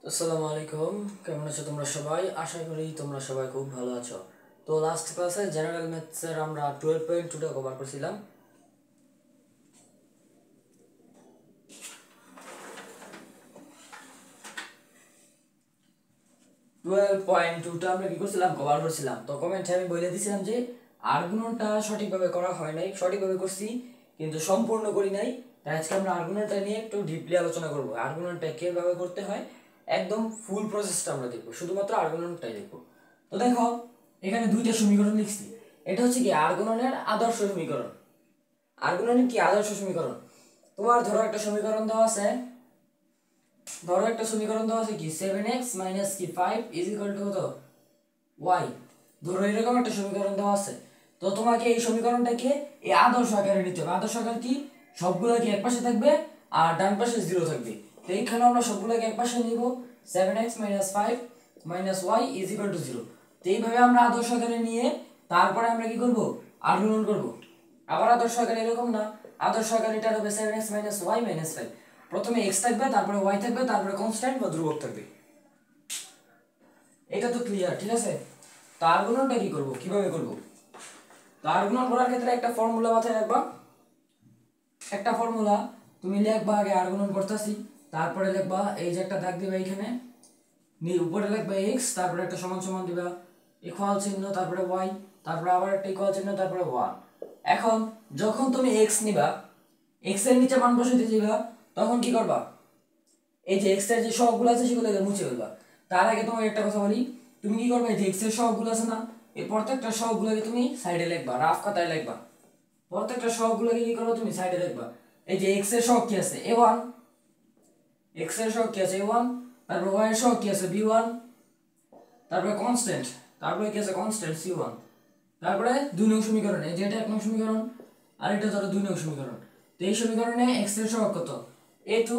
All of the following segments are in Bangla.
আসসালামু আলাইকুম, কেমন আছো তোমরা সবাই? আশা করি তোমরা সবাই খুব ভালো আছো। তো লাস্ট ক্লাসে জেনারেল ম্যাথসের আমরা 12.2টা কভার করছিলাম। 12.2টা আমরা কি করছিলাম, কভার করছিলাম। তো কমেন্টে আমি বলে দিয়েছিলাম যে আর্গুমেন্টটা সঠিকভাবে করা হয় নাই, সঠিকভাবে করছি কিন্তু সম্পূর্ণ করি নাই। তাই আজকে আমরা আর্গুমেন্টটা নিয়ে একটু ডিপলি আলোচনা করব। আর্গুমেন্টটা কিভাবে করতে হয় একদম ফুল প্রসেসটা আমরা দেখব, শুধুমাত্র আর্গুমেন্টটাই দেখব। তো দেখো, এখানে দুইটা সমীকরণ লিখছি। এটা হচ্ছে কি আর্গুমেন্টের আদর্শ সমীকরণ। আর্গুমেন্টের কি আদর্শ সমীকরণ? তোমার ধরো একটা সমীকরণ দেওয়া আছে, কি 7x মাইনাস কি 5 ইজ ইকুয়াল টু কত y। ধরো এরকম একটা সমীকরণ দেওয়া আছে। তো তোমাকে এই সমীকরণটাকে এই আদর্শ আকারে নিতে হবে। আদর্শ আকার কি? সবগুলো কি একপাশে থাকবে আর ডান পাশে 0 থাকবে। তো এইখানে আমরা সবগুলোকে একপাশে নিব। 7x minus 5 minus y is equal to 0। তো এইভাবে আমরা আদর্শ আকারে নিয়ে তারপরে আমরা কি করব, আর্গুমেন্ট করব। আবার আদর্শ আকারে এরকম না, আদর্শ আকারে এটা হবে 7x মাইনাস y মাইনাস 5। প্রথমে x থাকবে, তারপরে y থাকবে, তারপরে কনস্ট্যান্ট বা ধ্রুবক থাকবে। এটা তো ক্লিয়ার, ঠিক আছে? তো আর্গুমেন্টটা কি করব, কিভাবে করব? তো আর্গুমেন্ট করার ক্ষেত্রে একটা ফর্মুলা মাথায় রাখবা। একটা ফর্মুলা তুমি লিখবা, আগে আর্গুমেন্ট করতেছি, তারপরে লিখবা এই যে একটা দাগ দিবা এইখানে, উপরে লিখবা x, তারপরে একটা সমান সমান দিবা, ইকুয়াল চিহ্ন, তারপরে y, তারপরে আবার একটা ইকুয়াল চিহ্ন, তারপরে 1। এখন যখন তুমি x নিবা, x এর নিচে মান বসাতে যাবা, তখন কি করবা? এই যে x এর যে সহগগুলো আছে সেগুলোকে মুছে ফেলবা। তার আগে তোমাকে একটা কথা বলি, তুমি কি করবে, যে x এর সহগগুলো আছে না, এই প্রত্যেকটা সহগগুলোকে তুমি সাইডে লিখবা, রাফ খাতায় লিখবা। প্রত্যেকটা সহগগুলোকে কি করবে, তুমি সাইডে লিখবা। এই যে x এর সহগ কি আছে a1, x এর সহগ কি আছে a1, তারপর y এর সহগ কি আছে b1, তারপরে কনস্ট্যান্ট, তারপরে কি আছে কনস্ট্যান্ট c1। তারপরে 2 নং সমীকরণ, এই যে এটা 1 নং সমীকরণ, আর এটা ধরো 2 নং সমীকরণ। তো এই সমীকরণে x এর সহগ কত a2,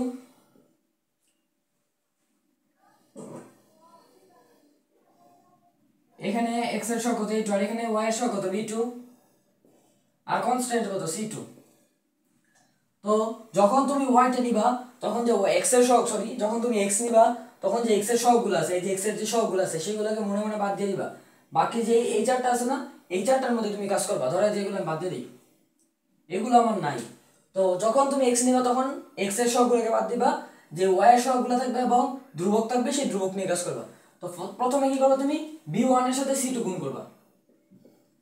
এখানে x এর সহগ কত a2, আর এখানে y এর সহগ কত b2, আর কনস্ট্যান্ট কত c2। তো যখন তুমি y টা নিবা, তখন যে x এর সহগ, সরি, যখন তুমি x নিবা তখন যে x এর সহগগুলো আছে, এই যে x এর যে সহগগুলো আছে সেগুলোকে মনে মনে বাদ দিয়ে দিবা। বাকি যে এই চারটা আছে না, এই চারটার মধ্যে তুমি কাজ করবা। ধরো যেগুলো আমি বাদ দিয়ে দিই, এগুলো আমার নাই। তো যখন তুমি x নিবা তখন x এর সহগগুলোকে বাদ দিবা, যে y এর সহগগুলো থাকবে এবং ধ্রুবক থাকবে, সেই ধ্রুবক নিয়ে কাজ করবা। তো প্রথমে কি করবা, তুমি b1 এর সাথে c2 গুণ করবা।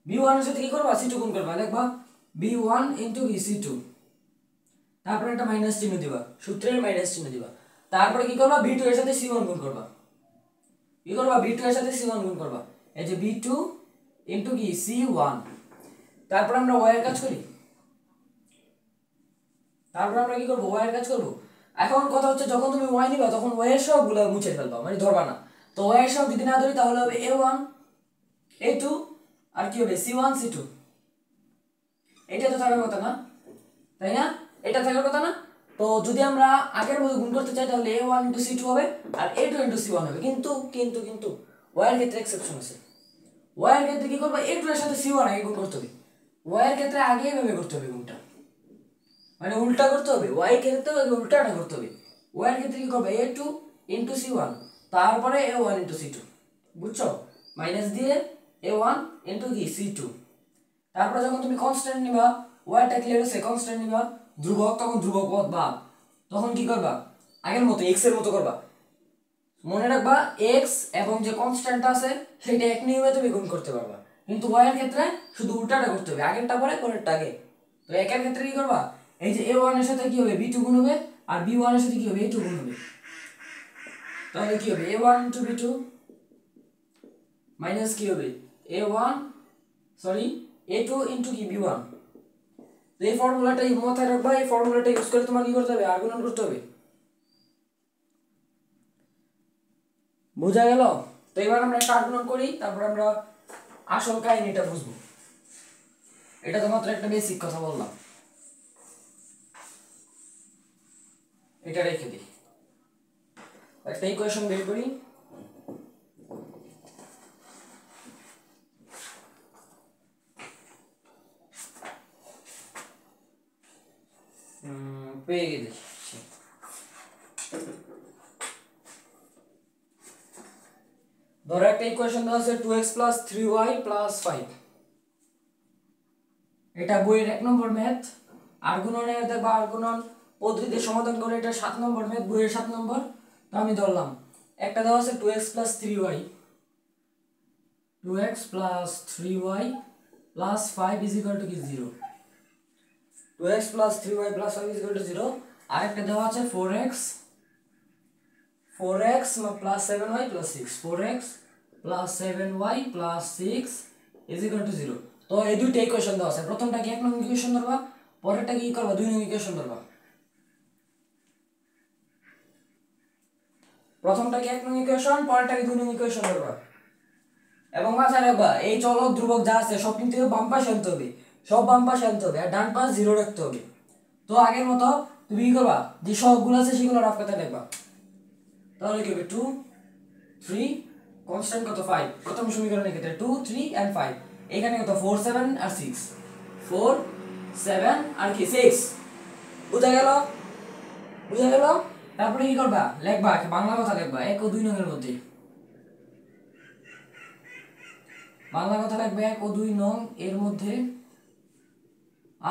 b1 এর সাথে কি করবা, c2 গুণ করবা, লিখবা b1 c2, তারপরে একটা মাইনাস চিহ্ন দিবা, সূত্রের মাইনাস চিহ্ন দিবা। তারপরে কি করবা, b2 এর সাথে c1 গুণ করবা। কি করবা, b2 এর সাথে c1 গুণ করবা, এই যে b2 c1। তারপর আমরা y এর কাজ করি। তারপর আমরা কি করব, y এর কাজ করব। এখন কথা হচ্ছে, যখন তুমি y নিবা তখন y এর সবগুলো মুছে ফেলবা, মানে ধরবা না। তো y এর সব যদি না ধরি তাহলে হবে a1 a2 আর কি হবে c1 c2। এটা তো থাকার কথা না, তাই না? এটা থাকার কথা না। তো যদি আমরা আগের মতো গুণ করতে চাই তাহলে a1 c2 হবে আর a2 c1 হবে। কিন্তু কিন্তু কিন্তু y এর ক্ষেত্রে এক্সেপশন আছে। y এর ক্ষেত্রে কি করব, a2 এর সাথে c1 আগে গুণ করতে হবে। y এর ক্ষেত্রে আগে এভাবে করতে হবে গুণটা, মানে উল্টা করতে হবে। y এর ক্ষেত্রে আগে উল্টাটা করতে হবে। y এর ক্ষেত্রে কি করবে, a2 c1, তারপরে a1 c2, বুঝছো? মাইনাস দিয়ে a1 কি c2। তারপরে যখন তুমি কনস্ট্যান্ট নিবা, ওয়াইটা ক্লিয়ার আছে, কনস্ট্যান্ট নিবা, ধ্রুবক, তখন ধ্রুবক পদ বাদ। তখন কি করবা, আগের মতো x এর মতো করবা। মনে রাখবা x এবং যে কনস্ট্যান্ট আছে সেটা এক নিয়মে তুমি গুণ করতে পারবা, কিন্তু y এর ক্ষেত্রে শুধু উল্টাটা করতে হবে, আগেরটা পরে পরেরটা আগে। তো একের ক্ষেত্রে কি করবা, এই যে a1 এর সাথে কি হবে b2 গুণ হবে, আর b1 এর সাথে কি হবে a2 গুণ হবে। তাহলে কি হবে a1 b2 মাইনাস কি হবে a1, সরি, a2 কি b1। এই ফর্মুলাটা মাথায় রাখবা, এই ফর্মুলাটা ইউজ করে তোমার কি করতে হবে, আর্গুমেন্ট করতে হবে। বোঝা গেল? তো এবার আমরা একটা আর্গুমেন্ট করি, তারপর আমরা আসল কাহিনীটা বুঝবো। এটা তো মাত্র একটা বেসিক কথা বললাম, এটা রেখে দিই। একটা ইকুয়েশন বের করি। পেয়ে গেছি। ধরো একটা ইকুয়েশন দেওয়া আছে 2x + 3y + 5, এটা বইয়ের 1 নম্বর ম্যাথ। আর গুণনের দেখবা আর গুণন পদ্ধতিতে সমাধান করে এটা 7 নম্বর ম্যাথ, বইয়ের 7 নম্বর। তো আমি ধরলাম একটা দেওয়া আছে 2x + 3y, 2x + 3y + 5 = কি 0, 2x + 3y + 5 = 0। আর একটা দেওয়া আছে 4x + 7y + 6, 4x + 7y + 6 = 0। তো এই দুইটা ইকুয়েশন দেওয়া আছে, প্রথমটা কি 1 নং ইকুয়েশন ধরবা, পরেরটা কি করবা 2 নং ইকুয়েশন ধরবা। প্রথমটা কি 1 নং ইকুয়েশন, পরেরটা কি 2 নং ইকুয়েশন ধরবা। এবং মাথায় রাখবা এই চলক ধ্রুবক যা আছে সব কিন্তু বাম পাশে আনতে হবে, সব বাম পাশে আনতে হবে, আর ডান পাশ 0 রাখতে হবে। তো আগের মতো তুমি কি করবা, যে সবগুলো আছে সেগুলো রাফ খাতায় লিখবা। তাহলে কি হবে 2 3 কনস্ট্যান্ট কত 5, প্রথম সমীকরণের ক্ষেত্রে 2 3 and 5, এখানে কত 4 7 আর 6, 4 7 আর কি 6, বুঝা গেল, বুঝা গেল। তারপরে কি করবা, লিখবা বাংলা কথা লিখবা 1 ও 2 নং এর মধ্যে, বাংলা কথা লিখবে 1 ও 2 নং এর মধ্যে।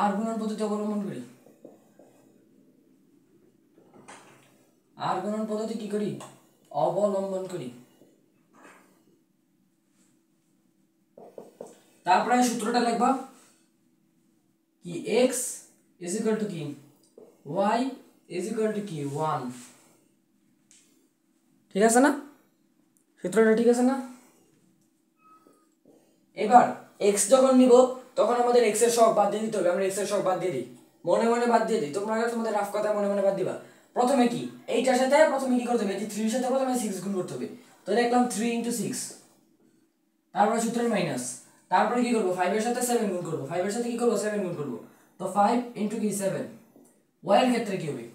আর গুণন পদ্ধতি অবলম্বন করি, আর গুণন পদ্ধতি কি করি, অবলম্বন করি। তারপরে সূত্রটা লিখবা কি x = কি y = কি 1, ঠিক আছে না, সূত্রটা ঠিক আছে না। এবার x যখন নিব তখন আমাদের x এর সহগ বাদ দিয়ে দিতে হবে, আমরা x এর সহগ বাদ দিয়ে দিই, মনে মনে বাদ দিয়ে দিই, তোমরা তোমাদের রাফ কথা মনে মনে বাদ দিবা। প্রথমে কি এইটার সাথে প্রথমে কি করতে হবে, এই 3 এর সাথে প্রথমে 6 গুণ করতে হবে, তো লিখলাম 3 × 6, তারপরে সূত্রের মাইনাস, তারপরে কি করব 5 এর সাথে 7 গুণ করব, 5 এর সাথে কি করব 7 গুণ করব, তো 5 × কি 7। y এর ক্ষেত্রে কি হবে,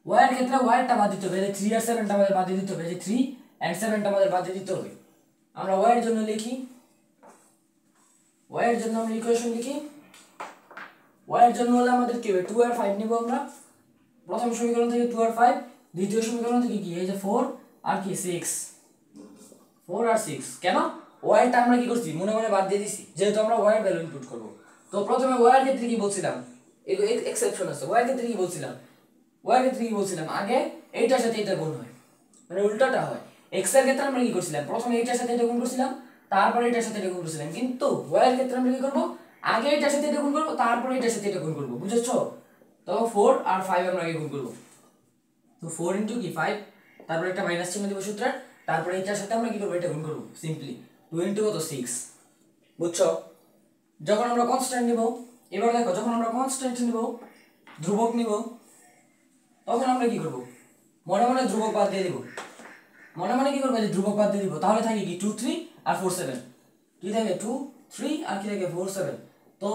y এর ক্ষেত্রে y এরটা বাদ দিতে হবে, এই 3 আর 7 টা আমাদের বাদ দিয়ে দিতে হবে, এই 3 and 7 টা আমাদের বাদ দিয়ে দিতে হবে। আমরা y এর জন্য লিখি, y এর জন্য আমরা ইকুয়েশন লিখি, y এর জন্য হলে আমাদের কি হবে 2 আর 5 নিব আমরা, প্রথম সমীকরণ থেকে 2 আর 5, দ্বিতীয় সমীকরণ থেকে কি এই যে 4 আর কি 6, 4 আর 6। কেন y এরটা আমরা কি করছি মনে মনে বাদ দিয়ে দিছি, যেহেতু আমরা y এর ভ্যালু ইনপুট করব। তো প্রথমে y এর ক্ষেত্রে কি বলছিলাম, এই এক্সেপশন আছে, y এর ক্ষেত্রে কি বলছিলাম, y এর ক্ষেত্রে কি বলছিলাম আগে এইটার সাথে এটা গুণ হয়, মানে উল্টাটা হয়। x এর ক্ষেত্রে আমরা কি করছিলাম, প্রথমে এইটার সাথে এটা গুণ করছিলাম, তারপরে এটার সাথে এটা গুণ করছিলাম, কিন্তু y এর ক্ষেত্রে আমরা কি করব, আগে এটার সাথে এটা গুণ করব, তারপরে এটার সাথে এটা গুণ করব, বুঝেছো। তো 4 আর 5 আমরা আগে গুণ করব, তো 4 × কি 5, তারপরে একটা মাইনাস চিহ্ন দেব সূত্রে, তারপরে এটার সাথে আমরা কি করব এটা গুণ করব সিম্পলি, 2 × কত 6, বুঝছো। যখন আমরা কনস্ট্যান্ট নিব, এবার দেখো যখন আমরা কনস্ট্যান্ট নিব, ধ্রুবক নিব, তখন আমরা কি করব মনে মনে ধ্রুবক বাদ দিয়ে দিব, মনে মনে কি করব যে ধ্রুবক বাদ দিয়ে দিব, তাহলে থাকে কি 2 3 আর 4 7, কি থাকে 2 3 আর কি থাকে 4 7। তো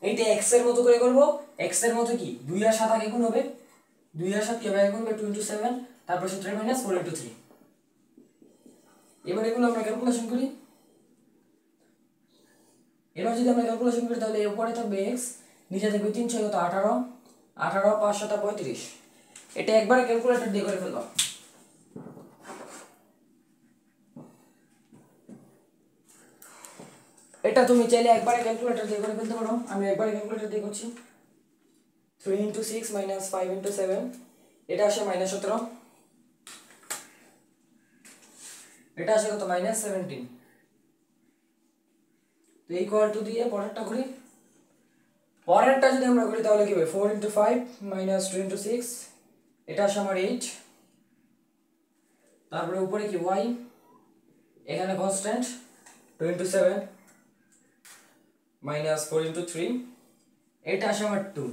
এইটা x এর মতো করে করব, x এর মতো কি 2 আর 7 আগে গুণ হবে, 2 আর 7 কি হবে গুণ হবে 2 × 7, তারপর সূত্রের মাইনাস 4 × 3। এবার এগুলো আমরা ক্যালকুলেশন করি, এবার যদি আমরা ক্যালকুলেশন করি তাহলে উপরে থাকবে x, নিচে থাকবে 3 6 কত 18, 18 5 7 35, এটা একবারে ক্যালকুলেটর দিয়ে করে ফেলবা। এটা তুমি চাইলে একবারে ক্যালকুলেটর দিয়ে করে ফেলতে পারো, আমি একবারে ক্যালকুলেটর দিয়ে করছি। 3 × 6 - 5 × 7, এটা আসে -17, এটা আসে কত -17। তো ইকুয়াল টু দিয়ে পরেরটা করি, পরেরটা যদি আমরা করি তাহলে কি হবে 4 × 5 - 2 × 6, এটা আসে আমার 8, তারপরে উপরে কি y, এখানে কনস্ট্যান্ট 2 × 7 - 4 × 3, এটা আসে আমার 2।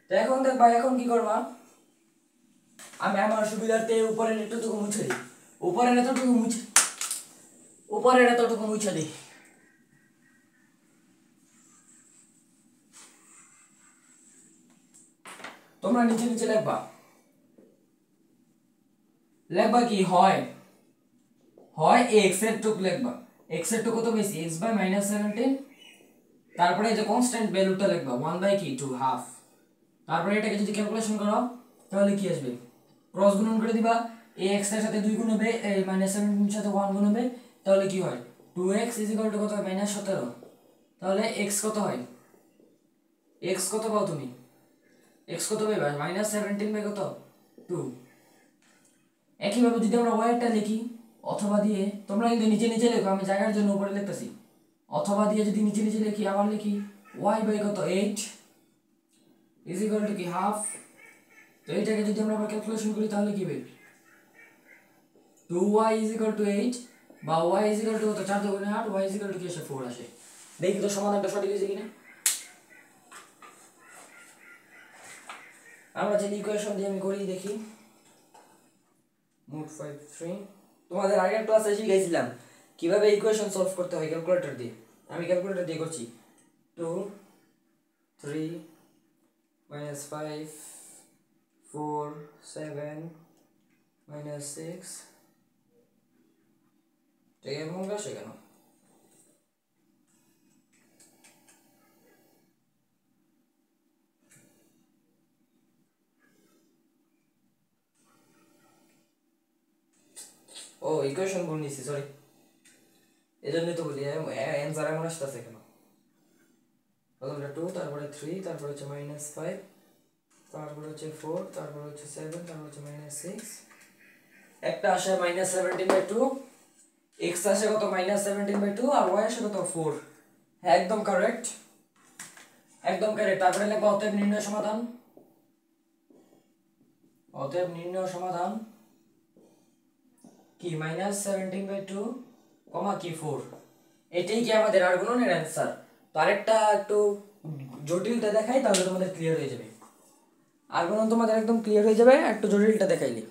তো এখন দেখবা এখন কি করবা, আমি আমার সুবিধার্থে উপরের এতটুকু মুছে দিই, উপরের এতটুকু মুছে দিই। তোমরা নিচে নিচে লিখবা, লিখবা কি হয় x এর টুক লিখবা, x এর টুক কত বেশি x / -17, তারপরে এই যে কনস্ট্যান্ট ভ্যালুটা লিখবা 1 কি 2 হাফ, তারপরে এটাকে যদি ক্যালকুলেশন করো তাহলে কি আসবে, ক্রস গুণন করে দিবা, এই x এর সাথে 2 গুণ হবে, এই -17 এর সাথে 1 গুণ হবে, তাহলে কি হয় 2x কত হয় -17। তাহলে x কত হয়, x কত পাও তুমি, x কত পাবে -17/কত 2। একইভাবে যদি আমরা y টা লিখি অথবা দিয়ে, তোমরা কিন্তু নিচে নিচে লেখো, আমি জায়গার জন্য উপরে লিখতেছি, অথবা দিয়ে যদি নিচে নিচে লিখি, আবার লিখি y কত 8 কি হাফ। তো এটাকে যদি আমরা ক্যালকুলেশন করি তাহলে কি হবে 2y 8 বা y কত 4 দুগুণে 8, y কি আসে 4 আসে। দেখি তো সমাধানটা সঠিক হয়েছে কিনা। আমরা যে ইকুয়েশন দিয়ে আমি করি দেখি, মোট 5 3 তোমাদের আগের ক্লাসে শিখাইছিলাম কিভাবে ইকুয়েশন সলভ করতে হয় ক্যালকুলেটর দিয়ে। আমি ক্যালকুলেটর দিয়ে করছি 2 3 -5 4 7 -6 ঠিক এরকম আসে কেন? ও ইকুয়েশন ভুল নিছি, সরি, এজন্যই তো বলি অ্যানসার এমন আসতেছে কেন। প্রথমটা 2, তারপরে 3, তারপরে হচ্ছে -5, তারপরে হচ্ছে 4, তারপরে হচ্ছে 7, তারপরে হচ্ছে -6, একটা আসে -17/2, x আসে কত -17/2, আর y আসে কত 4। হ্যাঁ একদম কারেক্ট, একদম কারেক্ট। তারপরে লিখবো অতএব নির্ণয় সমাধান, অতএব নির্ণয় সমাধান কি -17/2, কি 4। এটাই কি আমাদের আর গুণনের অ্যান্সার। তো আরেকটা একটু জটিলটা দেখাই তাহলে তোমাদের ক্লিয়ার হয়ে যাবে। আর গুণন তোমাদের একদম ক্লিয়ার হয়ে যাবে, একটু জটিলটা দেখাইলি।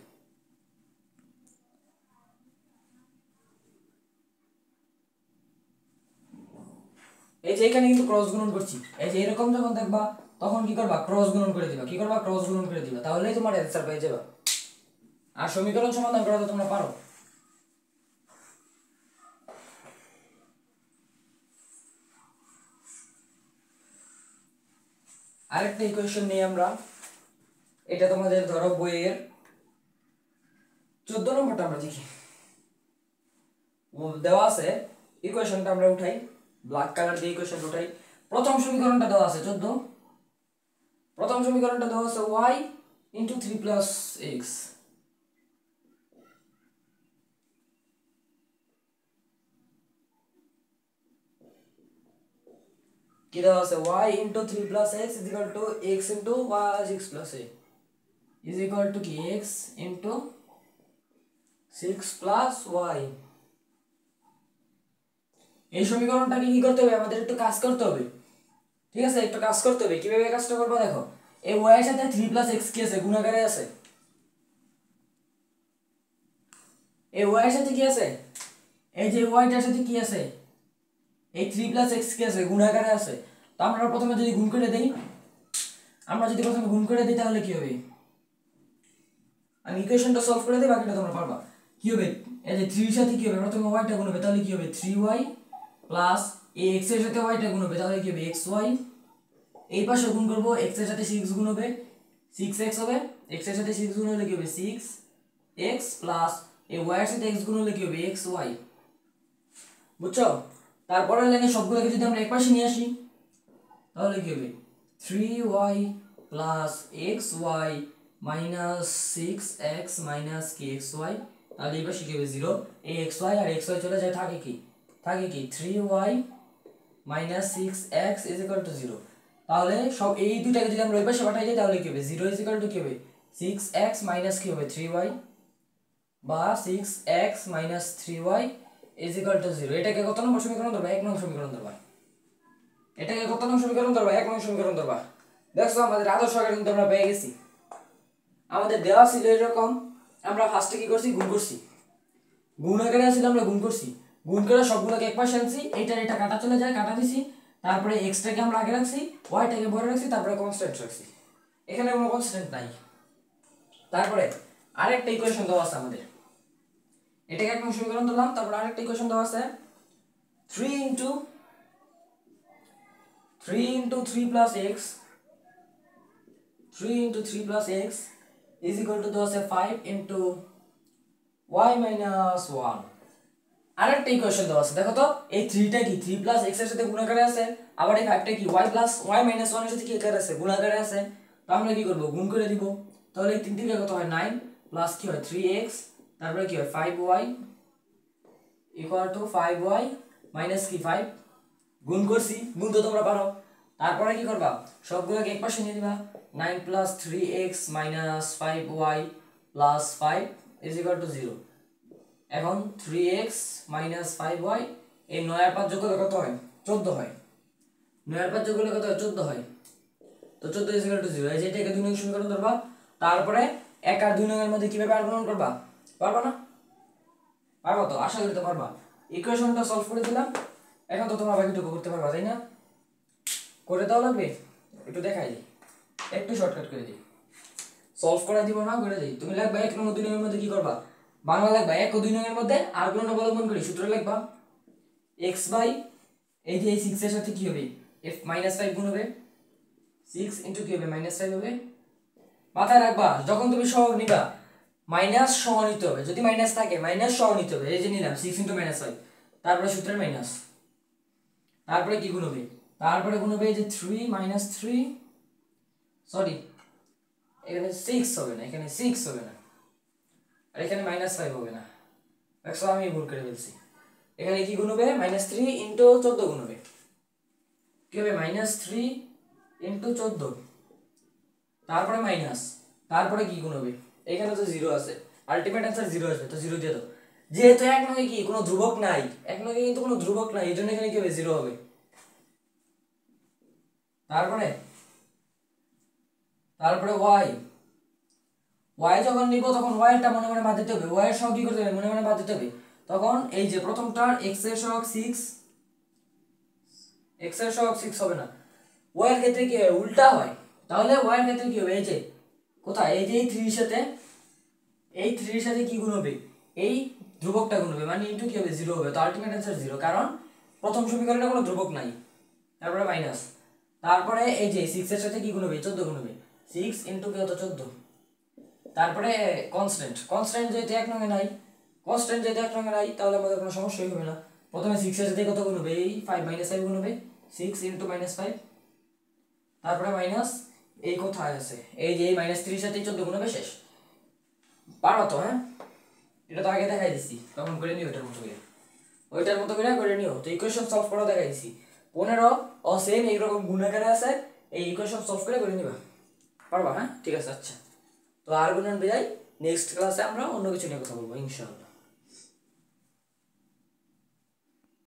এই যে এখানে কিন্তু ক্রস গুণন করছি, এই যে এরকম যখন দেখবা তখন কি করবা ক্রস গুণন করে দিবা, কি করবা ক্রস গুণন করে দিবা, তাহলেই তোমার অ্যান্সার পেয়ে যাবে। আর সমীকরণ সমাধান করা তো তোমরা পারো। আরেকটা ইকুয়েশন নিয়ে আমরা, এটা তোমাদের ধরো বইয়ের 14 নম্বরটা আমরা দেখি, দেওয়া আছে ইকুয়েশনটা আমরা উঠাই, ব্ল্যাক কালার দিয়ে ইকুয়েশনটা উঠাই। প্রথম সমীকরণটা দেওয়া আছে 14, প্রথম সমীকরণটা দেওয়া আছে y 3 + x, কি দেওয়া আছে y 3 + x x y 6 + a কি x 6 + y। এই সমীকরণটাকে কি করতে হবে, আমাদের একটু কাজ করতে হবে, ঠিক আছে, একটু কাজ করতে হবে। কিভাবে কাজটা করবো দেখো, এই y এর সাথে 3 + x কি আছে, গুণাকারে আছে, এই y এর সাথে কি আছে, এই যে y টার সাথে কি আছে, এই 3 + x কি আছে, গুণাকারে আছে। তো আমরা প্রথমে যদি গুণ করে দেই, আমরা যদি প্রথমে গুণ করে দিই তাহলে কি হবে, আমি ইকুয়েশনটা সলভ করে দিই, বাকিটা তোমরা পারবা। কি হবে, এই যে 3 এর সাথে কি হবে, প্রথমে y টা গুণ হবে, তাহলে কি হবে 3y প্লাস এই x এর সাথে y টা গুণ হবে, তাহলে কি হবে xy। এই পাশে গুণ করব, x এর সাথে 6 গুণ হবে 6x হবে, x এর সাথে 6 গুণ হলে কি হবে 6x প্লাস এই y এর সাথে x গুণ হলে কি হবে xy। বুঝছো? তারপরের লাইনে সবগুলোকে যদি আমরা একপাশে নিয়ে আসি তাহলে কি হবে 3y plus xy minus 6x minus কি xy, তাহলে এই পাশে কি হবে 0, এই xy আর xy চলে যায়, থাকে কি 3y মাইনাস 6x 0। তাহলে সব এই দুটাকে যদি আমরা ওই পাশে পাঠাই দিই তাহলে কি হবে 0 কি হবে 6x মাইনাস কি হবে 3y বা 6x মাইনাস 3y 0। এটাকে কত নম্বর সমীকরণ ধরবা, 1 নং সমীকরণ ধরবা। এটাকে কত নং সমীকরণ ধরবা, 1 নং সমীকরণ ধরবা। দেখছো আমাদের আদর্শ আকার কিন্তু আমরা পেয়ে গেছি। আমাদের দেওয়া ছিল এরকম, আমরা ফার্স্টে কি করছি গুণ করছি, গুণ আকারে ছিল আমরা গুণ করছি, গুণ করে সবগুলোকে একপাশে আনছি, এইটা এটা কাটা চলে যায়, কাটা দিছি, তারপরে x টাকে আমরা আগে রাখছি, y টাকে পরে রাখছি, তারপরে কনস্ট্যান্ট রাখছি, এখানে কোনো কনস্ট্যান্ট নাই। তারপরে আরেকটা ইকুয়েশন দেওয়া আছে আমাদের, এটাকে এক নং সমীকরণ ধরলাম। তারপর আরেকটা ইকুয়েশন দেওয়া আছে 3 * 3 + x 3 * 3 + x দেওয়া আছে 5 * y মাইনাস 1। আরেকটা ইকুয়েশন দেওয়া আছে, দেখো তো এই 3 টা কি 3 প্লাস x এর সাথে গুণাকারে আছে, আবার এই 5 টা কি y প্লাস y মাইনাস 1 এর সাথে কি আকারে আছে, গুণাকারে আছে। তো আমরা কি করব, গুণ করে দিব। তাহলে এই 3 থেকে কত হয় 9 প্লাস কি হয় 3x, তারপরে কি হয় 5y equal to 5y minus কি 5, গুণ করছি, গুণ তো তোমরা পারো। তারপরে কি করবা, সবগুলোকে একপাশে নিয়ে দিবা। 9 plus 3x minus 5y plus 5 is equal to 0। এখন 3x মাইনাস 5y, এই 9 আর 5 যোগ করলে কত হয় 14 হয়। 9 আর 5 যোগ করলে কত হয় 14 হয়। তো 14 ইজ ইকুয়াল টু 0। এই যে এটাকে 2 নং সমীকরণ ধরবা। তারপরে 1 আর 2 নং এর মধ্যে কিভাবে আর গুণন করবা, পারবা না? পারবা তো, আশা করি তো পারবা। ইকুয়েশনটা সলভ করে দিলাম, এখন তো তোমরা বাকিটুকু করতে পারবা, তাই না? করে দাও লাগবে, একটু দেখাই দিই, একটু শর্টকাট করে দিই, সলভ করে দিব না, করে দিই। তুমি লাগবে 1 নং 2 নং এর মধ্যে কি করবা, বাংলা লাগবা 1 ও 2 নং এর মধ্যে আর গুণন অবলম্বন করি সূত্র লিখবা x বাই এই যে 6 এর সাথে কি হবে f মাইনাস 5 গুণ হবে 6 ইনটু কি হবে মাইনাস 5 হবে। মাথায় রাখবা যখন তুমি সহগ নিবা মাইনাস সহ নিতে হবে, যদি মাইনাস থাকে মাইনাস সহ নিতে হবে। এই যে নিলাম 6 ইনটু মাইনাস 5, তারপরে সূত্রের মাইনাস, তারপরে কি গুণ হবে, তারপরে গুণ হবে এই যে 3 মাইনাস 3, সরি এখানে 6 হবে না, এখানে 6 হবে না, আর এখানে মাইনাস 5 হবে না। দেখো আমি ভুল করে ফেলছি, এখানে কি গুণ হবে মাইনাস 3 ইনটু 14 গুণ হবে, কি হবে মাইনাস 3 ইনটু 14, তারপরে মাইনাস, তারপরে কি গুণ হবে, এখানে তো 0 আছে, আলটিমেট অ্যানসার 0 আসবে, তো 0 দিয়ে দাও। যেহেতু এক নঙ্গে কি কোনো ধ্রুবক নাই, এক নঙ্গে কিন্তু কোনো ধ্রুবক নাই, এজন্য এখানে কি হবে 0 হবে। তারপরে তারপরে y যখন নিব তখন y এরটা মনে মনে বাদ দিতে হবে, y এর সহগ কি করতে হবে মনে মনে বাদ দিতে হবে। তখন এই যে প্রথমটার x এর সহগ 6, x এর সহগ 6 হবে না, y এর ক্ষেত্রে কি হয় উল্টা হয়। তাহলে y এর ক্ষেত্রে কি হবে, এই যে কোথায় এই যে এই 3 এর সাথে, এই 3 এর সাথে কি গুণ হবে, এই ধ্রুবকটা গুণ হবে, মানে ইনটু কি হবে 0 হবে। তো আলটিমেট অ্যানসার 0, কারণ প্রথম সমীকরণে কোনো ধ্রুবক নাই। তারপরে মাইনাস, তারপরে এই যে 6 এর সাথে কি গুণ হবে 14 গুণ হবে, 6 ইনটু কি হতো 14। তারপরে কনস্ট্যান্ট, কনস্ট্যান্ট যেহেতু এক নঙ্গে নাই, কনস্ট্যান্ট যেহেতু এক নঙ্গে নাই তাহলে আমাদের কোনো সমস্যাই হবে না। প্রথমে 6 এর সাথে কত গুণ হবে, এই 5 মাইনাস 5 গুণ হবে, 6 ইনটু মাইনাস 5, তারপরে মাইনাস, এই কোথায় আছে এই যে এই মাইনাস 3 এর সাথে 14 গুণ হবে, শেষ। পারো তো? হ্যাঁ, এটা তো আগে দেখাই দিছি, তখন করে নিও ওইটার মতো করে, ওইটার মতো করে করে নিও। তো ইকুয়েশন সলভ করা দেখাই দিছি 15 ও সেম এইরকম গুণাকারে আছে, এই ইকুয়েশন সলভ করে নিবা, পারবা? হ্যাঁ ঠিক আছে, আচ্ছা। তো আর গুণন বিদায়, নেক্সট ক্লাসে আমরা অন্য কিছু নিয়ে কথা বলবো ইনশাআল্লাহ।